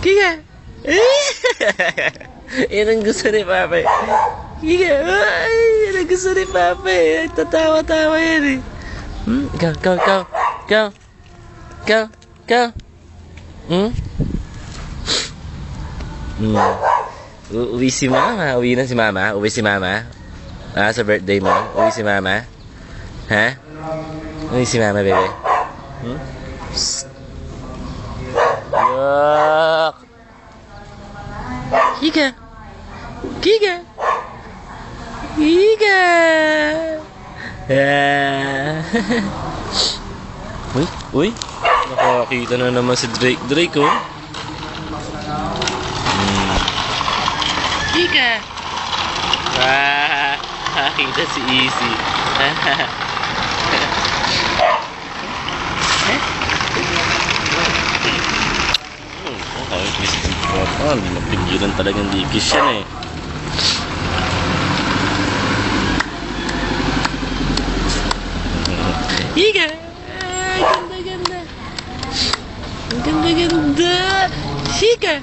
Kika! Yan ang gusto ni Papa. Kika! Ay, yan ang gusto ni Papa eh. Tatawa-tawa yan eh. Go, go, go. Go. Go. Go. Uwi si Mama. Uwi na si Mama. Uwi si Mama. Sa birthday mo. Uwi si Mama. Ha? Uwi si Mama, bebe. Yuck! Kika! Kika! Kika! Uy! Nakakita na naman si Drake, oh. Kika! Nakakita si Easy. Napigilan talagang dikis yan eh. Higa! Ganda-ganda! Ang ganda-ganda! Higa!